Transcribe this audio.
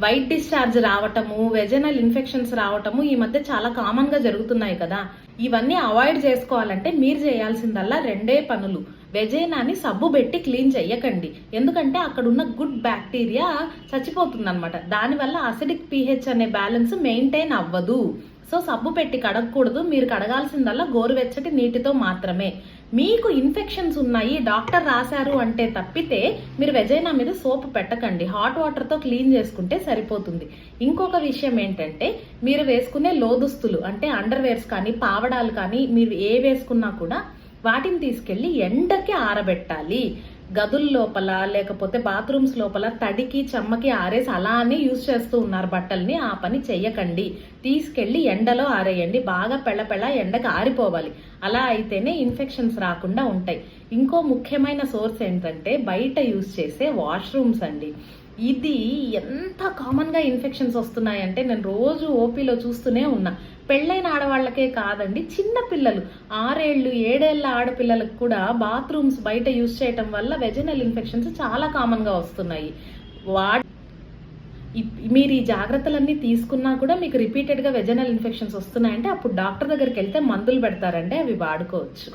White discharge రావటము, vaginal infections రావటము ఈ మధ్య చాలా కామన్ గా జరుగుతున్నాయి కదా. ఇవన్నీ అవాయిడ్ చేసుకోవాలంటే మీరు చేయాల్సిందల్లా రెండే పనులు. వెజైనాని సబ్బు పెట్టి క్లీన్ చెయ్యకండి, ఎందుకంటే అక్కడ ఉన్న గుడ్ బ్యాక్టీరియా చచ్చిపోతుంది అనమాట. దానివల్ల అసిడిక్ pH అనే బ్యాలెన్స్ మెయింటైన్ అవ్వదు. సో సబ్బు పెట్టి కడగకూడదు. మీరు కడగాల్సిందల్లా గోరువెచ్చటి నీటితో మాత్రమే. మీకు ఇన్ఫెక్షన్స్ ఉన్నాయి డాక్టర్ రాశారు అంటే తప్పితే మీరు వెజైనా మీద సోప్ పెట్టకండి. హాట్ వాటర్తో క్లీన్ చేసుకుంటే సరిపోతుంది. ఇంకొక విషయం ఏంటంటే, మీరు వేసుకునే లోదుస్తులు అంటే అండర్వేర్స్ కానీ పావడాలు కానీ మీరు ఏ వేసుకున్నా కూడా వాటిని తీసుకెళ్లి ఎండకి ఆరబెట్టాలి. గదుల లోపల లేకపోతే బాత్రూమ్స్ లోపల తడికి చెమ్మకి ఆరేసి అలానే యూజ్ చేస్తూ ఉన్నారు బట్టల్ని. ఆ పని చెయ్యకండి. తీసుకెళ్లి ఎండలో ఆరేయండి. బాగా పెళ్ళ ఎండకి ఆరిపోవాలి. అలా అయితేనే ఇన్ఫెక్షన్స్ రాకుండా ఉంటాయి. ఇంకో ముఖ్యమైన సోర్స్ ఏంటంటే బయట యూజ్ చేసే వాష్రూమ్స్ అండి. ఇది ఎంత కామన్ గా ఇన్ఫెక్షన్స్ వస్తున్నాయంటే నేను రోజు ఓపీలో చూస్తూనే ఉన్నా. పెళ్ళైన ఆడవాళ్లకే కాదండి, చిన్న పిల్లలు 6 ఏళ్ళు 7 ఏళ్ల ఆడపిల్లలకు కూడా బాత్రూమ్స్ బయట యూజ్ చేయటం వల్ల వెజనల్ ఇన్ఫెక్షన్స్ చాలా కామన్ గా వస్తున్నాయి. మీరు ఈ జాగ్రత్తలన్నీ తీసుకున్నా కూడా మీకు రిపీటెడ్ గా వెజనల్ ఇన్ఫెక్షన్స్ వస్తున్నాయంటే అప్పుడు డాక్టర్ దగ్గరికి వెళ్తే మందులు పెడతారంటే అవి వాడుకోవచ్చు.